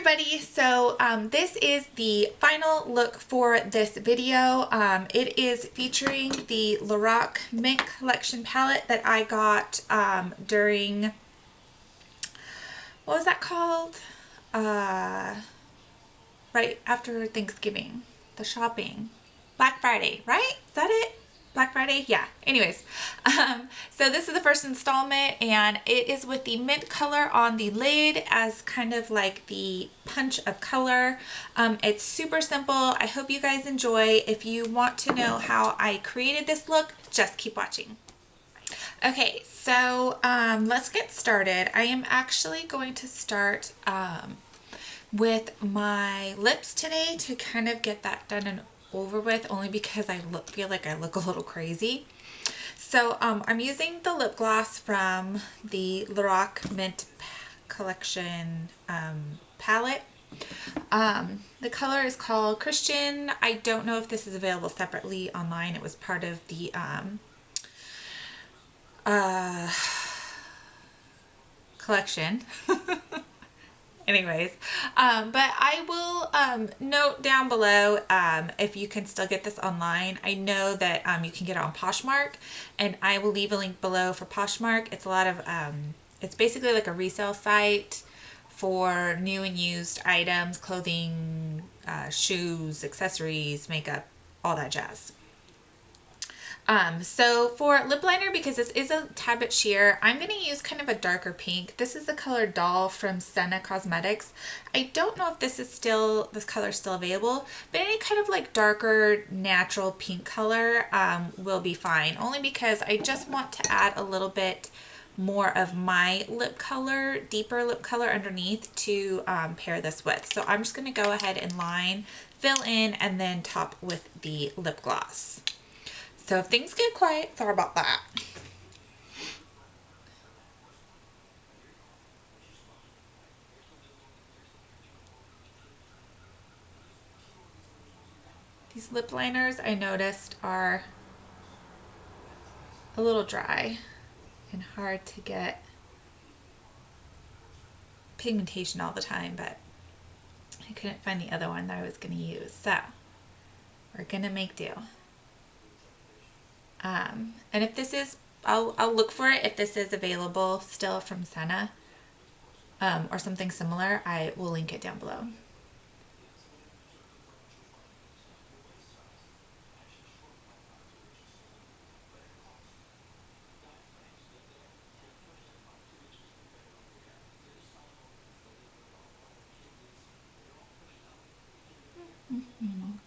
everybody, so this is the final look for this video. It is featuring the Lorac Mint Collection palette that I got during, what was that called? Right after Thanksgiving, the shopping. Black Friday, right? Is that it? Black Friday? Yeah. Anyways, so this is the first installment and it is with the mint color on the lid as kind of like the punch of color. It's super simple. I hope you guys enjoy. If you want to know how I created this look, just keep watching. Okay, so let's get started. I am actually going to start with my lips today to kind of get that done and over with, only because I feel like I look a little crazy. So I'm using the lip gloss from the Lorac Mint Collection palette. The color is called Christian. I don't know if this is available separately online. It was part of the collection. Anyways, but I will note down below if you can still get this online. I know that you can get it on Poshmark, and I will leave a link below for Poshmark. It's a lot of, it's basically like a resale site for new and used items, clothing, shoes, accessories, makeup, all that jazz. So for lip liner, because this is a tad bit sheer, I'm going to use kind of a darker pink. This is the color Doll from Senna Cosmetics. I don't know if this color is still available, but any kind of like darker natural pink color will be fine, only because I just want to add a little bit more of my lip color, deeper lip color underneath to pair this with. So I'm just going to go ahead and line, fill in, and then top with the lip gloss. So if things get quiet, sorry about that. These lip liners I noticed are a little dry and hard to get pigmentation all the time, but I couldn't find the other one that I was going to use. So we're going to make do. And if this is, I'll look for it if this is available still from Senna or something similar. I will link it down below.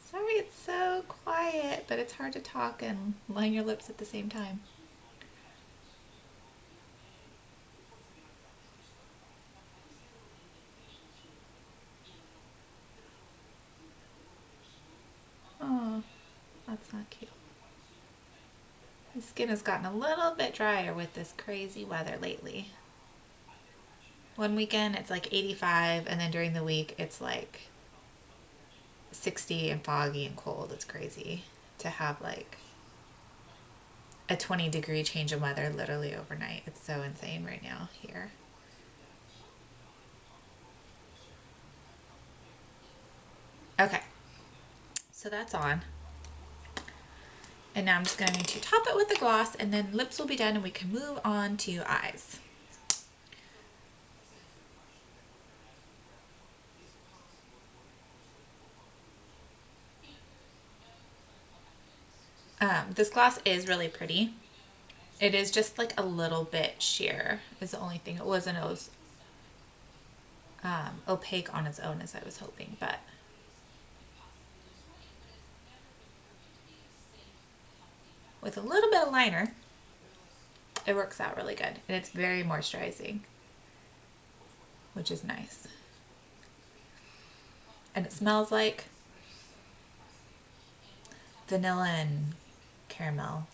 Sorry it's so quiet, but it's hard to talk and line your lips at the same time. Oh, that's not cute. My skin has gotten a little bit drier with this crazy weather lately. One weekend it's like 85, and then during the week it's like 60 and foggy and cold. It's crazy to have like a 20-degree change in weather literally overnight. It's so insane right now here. Okay, so that's on. And now I'm just going to top it with the gloss, and then lips will be done and we can move on to eyes. This gloss is really pretty. It is just like a little bit sheer is the only thing. It wasn't as opaque on its own as I was hoping, but with a little bit of liner, it works out really good. And it's very moisturizing, which is nice. And it smells like vanilla and caramel.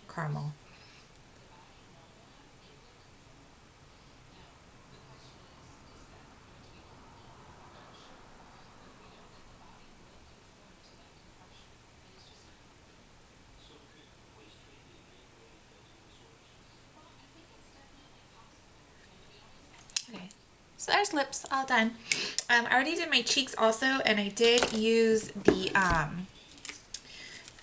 Okay, So there's lips all done. I already did my cheeks also, and I did use the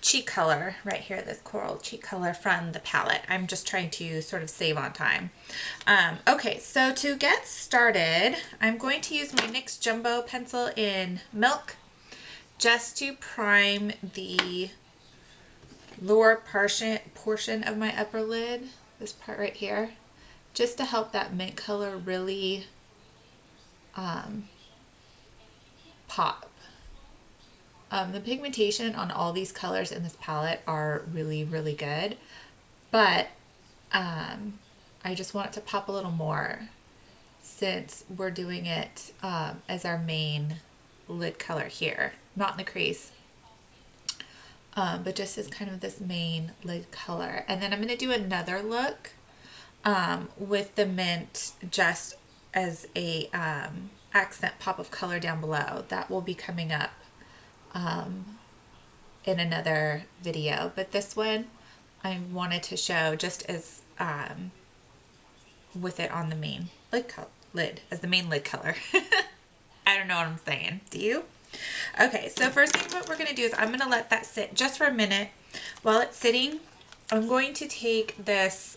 cheek color right here, this coral cheek color from the palette. I'm just trying to sort of save on time. Okay, so to get started, I'm going to use my NYX Jumbo pencil in Milk just to prime the lower portion of my upper lid, this part right here, just to help that mint color really pop. The pigmentation on all these colors in this palette are really, really good, but I just want it to pop a little more since we're doing it as our main lid color here, not in the crease, but just as kind of this main lid color. And then I'm going to do another look with the mint just as a accent pop of color down below. That will be coming up in another video, but this one I wanted to show just as with it on the main lid as the main lid color. I don't know what I'm saying. Do you? Okay, so first thing what we're going to do is I'm going to let that sit just for a minute. While it's sitting, I'm going to take this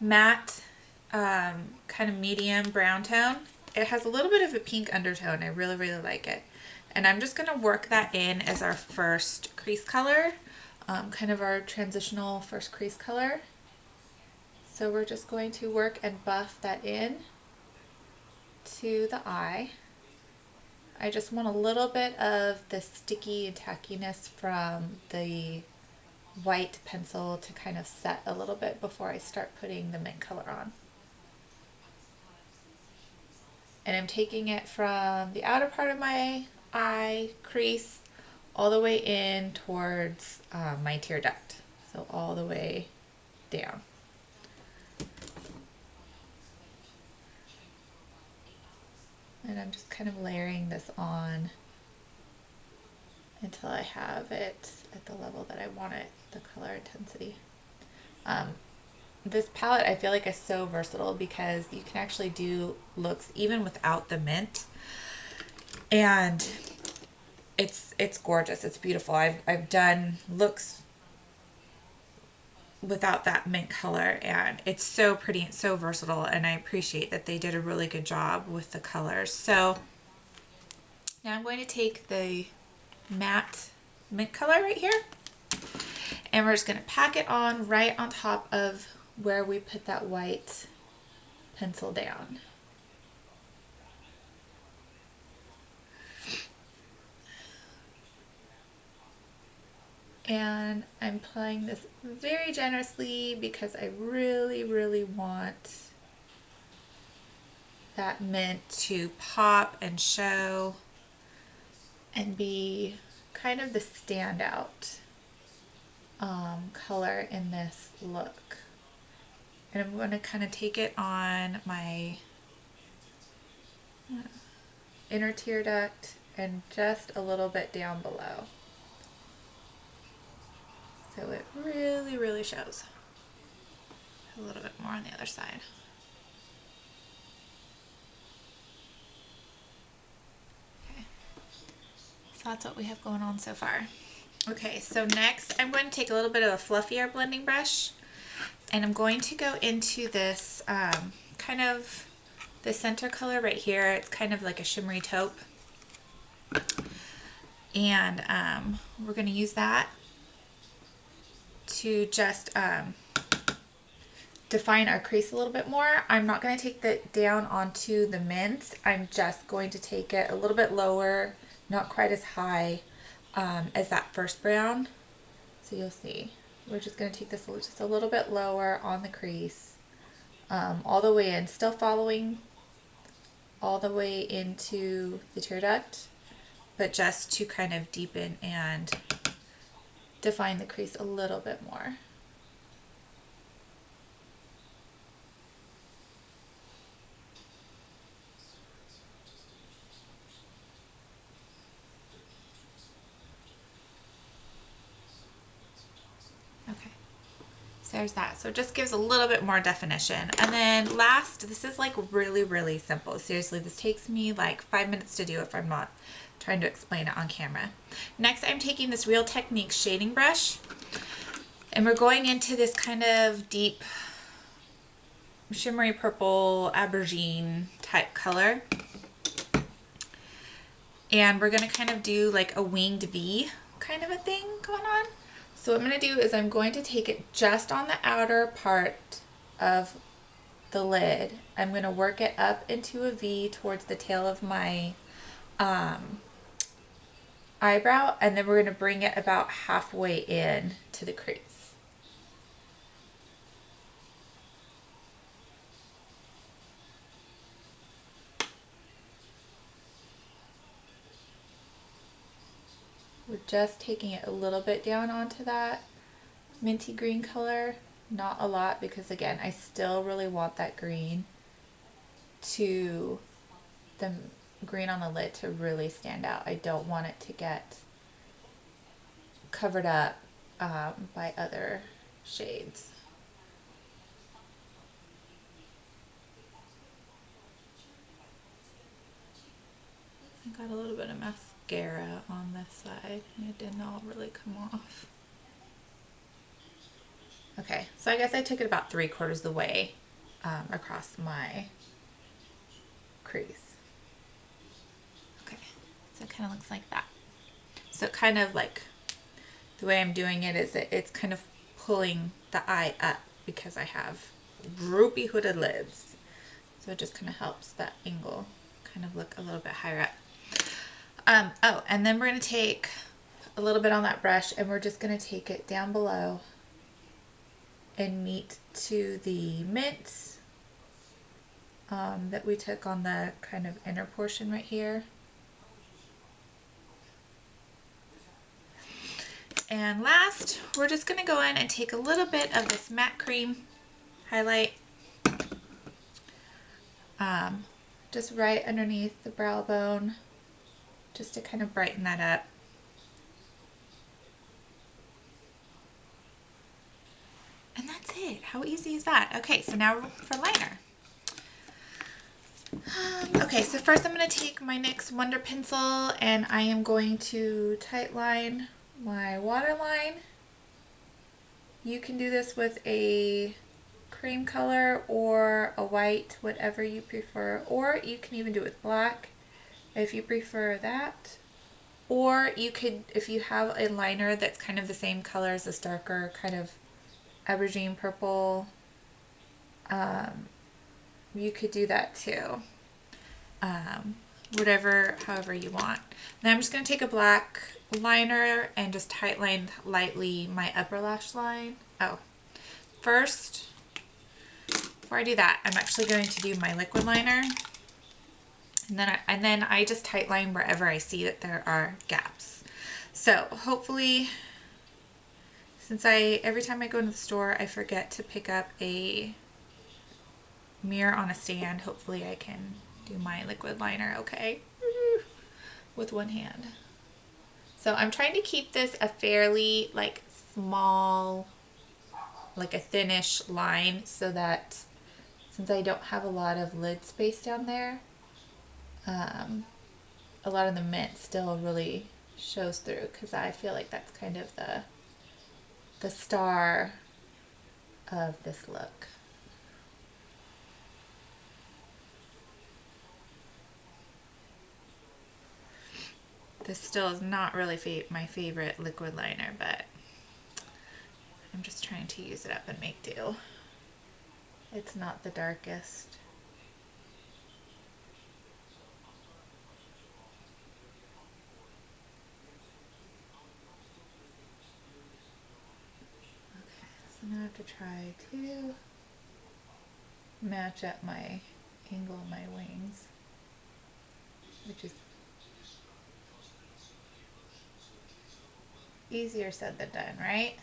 matte kind of medium brown tone. It has a little bit of a pink undertone. I really, really like it. And I'm just going to work that in as our first crease color, kind of our transitional first crease color. So we're just going to work and buff that in to the eye. I just want a little bit of the sticky tackiness from the white pencil to kind of set a little bit before I start putting the mint color on. And I'm taking it from the outer part of my eye crease all the way in towards my tear duct. So all the way down. And I'm just kind of layering this on until I have it at the level that I want it, the color intensity. This palette I feel like is so versatile because you can actually do looks even without the mint, and it's gorgeous. It's beautiful. I've done looks without that mint color, and it's so pretty and so versatile, and I appreciate that they did a really good job with the colors. So now I'm going to take the matte mint color right here, and we're just going to pack it on right on top of where we put that white pencil down. And I'm applying this very generously because I really, really want that mint to pop and show and be kind of the standout color in this look. And I'm going to kind of take it on my inner tear duct and just a little bit down below. So it really, really shows. A little bit more on the other side. Okay. So that's what we have going on so far. Okay, so next I'm going to take a little bit of a fluffier blending brush, and I'm going to go into this kind of the center color right here. It's kind of like a shimmery taupe. And we're going to use that to just define our crease a little bit more. I'm not going to take that down onto the mint. I'm just going to take it a little bit lower, not quite as high as that first brown. So you'll see. We're just going to take this just a little bit lower on the crease, all the way in, still following all the way into the tear duct, but just to kind of deepen and define the crease a little bit more. Okay, so there's that. So it just gives a little bit more definition. And then last, this is like really, really simple. Seriously, this takes me like 5 minutes to do if I'm not trying to explain it on camera. Next, I'm taking this Real Techniques shading brush, and we're going into this kind of deep shimmery purple aubergine type color. And we're gonna kind of do like a winged V kind of a thing going on. So what I'm going to do is I'm going to take it just on the outer part of the lid. I'm going to work it up into a V towards the tail of my eyebrow, and then we're going to bring it about halfway in to the crease. We're just taking it a little bit down onto that minty green color, not a lot, because again, I still really want that green to, the green on the lid to really stand out. I don't want it to get covered up by other shades. I got a little bit of mascara on this side and it did not really come off. Okay, so I guess I took it about 3/4 of the way across my crease. Okay, so it kind of looks like that. So it kind of like, the way I'm doing it is it's kind of pulling the eye up because I have droopy hooded lids. So it just kind of helps that angle kind of look a little bit higher up. Oh, and then we're going to take a little bit on that brush and we're just going to take it down below and meet to the mint that we took on the kind of inner portion right here. And last, we're just going to go in and take a little bit of this matte cream highlight just right underneath the brow bone, just to kind of brighten that up. And that's it. How easy is that? Okay, so now for liner. Okay, so first I'm going to take my NYX Wonder Pencil and I am going to tight line my waterline. You can do this with a cream color or a white, whatever you prefer, or you can even do it with black if you prefer that. Or you could, if you have a liner that's kind of the same color as this darker kind of aubergine purple, you could do that too. However you want. Now I'm just going to take a black liner and just tight line lightly my upper lash line. Oh, first, before I do that, I'm actually going to do my liquid liner. And then I just tight line wherever I see that there are gaps. So hopefully, since every time I go into the store, I forget to pick up a mirror on a stand, hopefully I can do my liquid liner okay with one hand. So I'm trying to keep this a fairly like small, like a thinnish line, so that since I don't have a lot of lid space down there, a lot of the mint still really shows through, because I feel like that's kind of the star of this look. This still is not really my favorite liquid liner, but I'm just trying to use it up and make do. It's not the darkest. So now I have to try to match up my angle of my wings, which is easier said than done, right?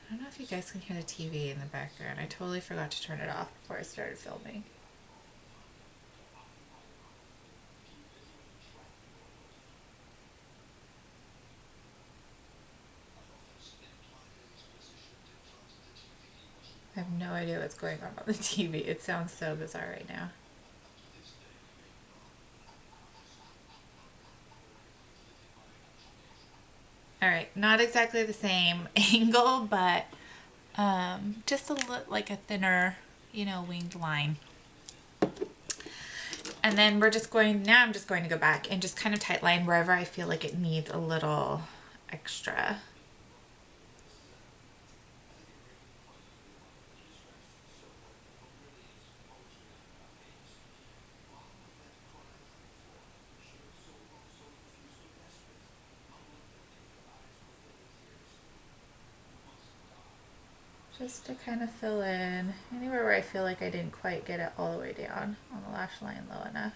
I don't know if you guys can hear the TV in the background. I totally forgot to turn it off before I started filming. I have no idea what's going on the TV. It sounds so bizarre right now. All right, not exactly the same angle, but just a little like a thinner, you know, winged line. And then we're just going, now I'm just going to go back and just kind of tight line wherever I feel like it needs a little extra. Just to kind of fill in anywhere where I feel like I didn't quite get it all the way down on the lash line low enough.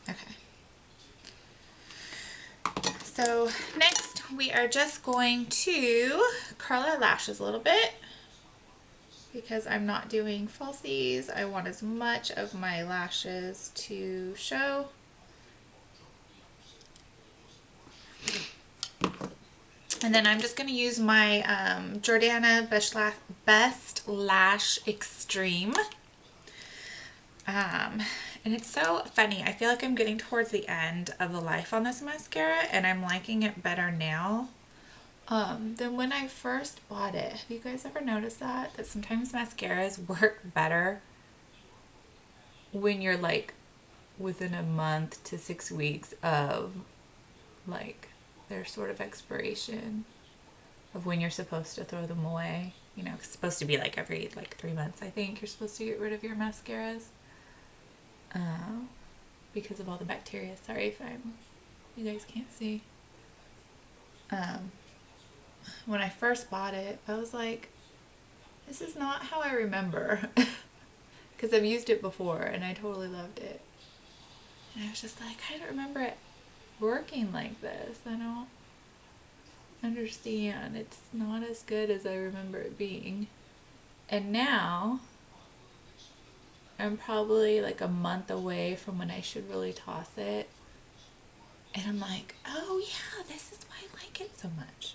Okay. So next we are just going to curl our lashes a little bit because I'm not doing falsies. I want as much of my lashes to show. And then I'm just going to use my Jordana Best Lash Extreme. And it's so funny. I feel like I'm getting towards the end of the life on this mascara and I'm liking it better now than when I first bought it. Have you guys ever noticed that? That sometimes mascaras work better when you're like within a month to 6 weeks of like their sort of expiration of when you're supposed to throw them away. You know, it's supposed to be like every like 3 months, I think you're supposed to get rid of your mascaras. Because of all the bacteria. Sorry if you guys can't see. When I first bought it, I was like, this is not how I remember. Because I've used it before and I totally loved it. And I was just like, I don't remember it working like this. I don't understand. It's not as good as I remember it being. And now I'm probably like a month away from when I should really toss it. And I'm like, oh yeah, this is why I like it so much.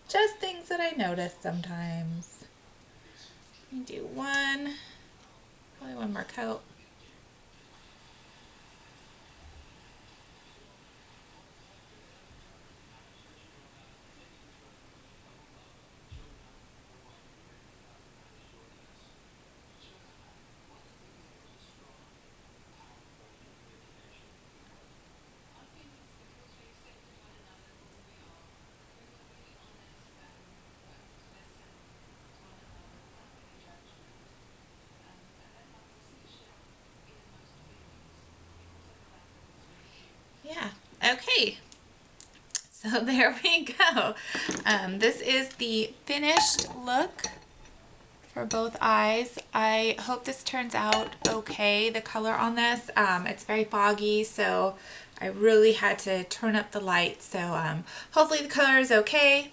Just things that I notice sometimes. Let me do probably one more coat. Yeah, okay. So there we go. This is the finished look for both eyes. I hope this turns out okay, the color on this. It's very foggy, so I really had to turn up the light. So hopefully the color is okay.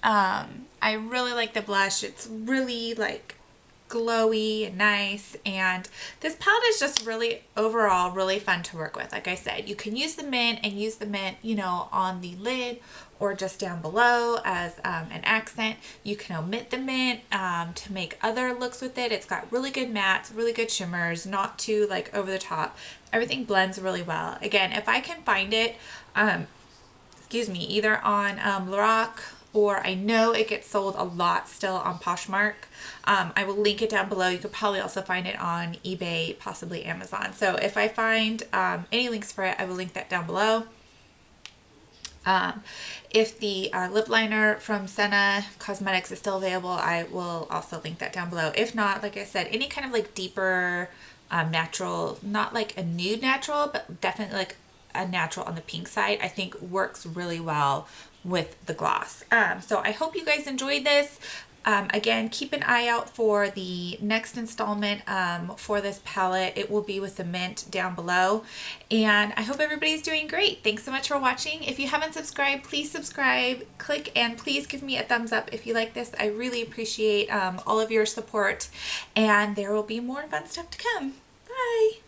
I really like the blush. It's really like glowy and nice, and this palette is just really overall really fun to work with. Like I said, you can use the mint and use the mint, you know, on the lid or just down below as an accent. You can omit the mint to make other looks with it. It's got really good mattes, really good shimmers, not too like over the top. Everything blends really well. Again, if I can find it, excuse me, either on Lorac, or I know it gets sold a lot still on Poshmark. I will link it down below. You could probably also find it on eBay, possibly Amazon. So if I find any links for it, I will link that down below. If the lip liner from Senna Cosmetics is still available, I will also link that down below. If not, like I said, any kind of like deeper natural, not like a nude natural, but definitely like a natural on the pink side, I think works really well with the gloss. So I hope you guys enjoyed this. Again, keep an eye out for the next installment for this palette. It will be with the mint down below. And I hope everybody's doing great. Thanks so much for watching. If you haven't subscribed, please subscribe, click, and please give me a thumbs up if you like this. I really appreciate all of your support, and there will be more fun stuff to come. Bye!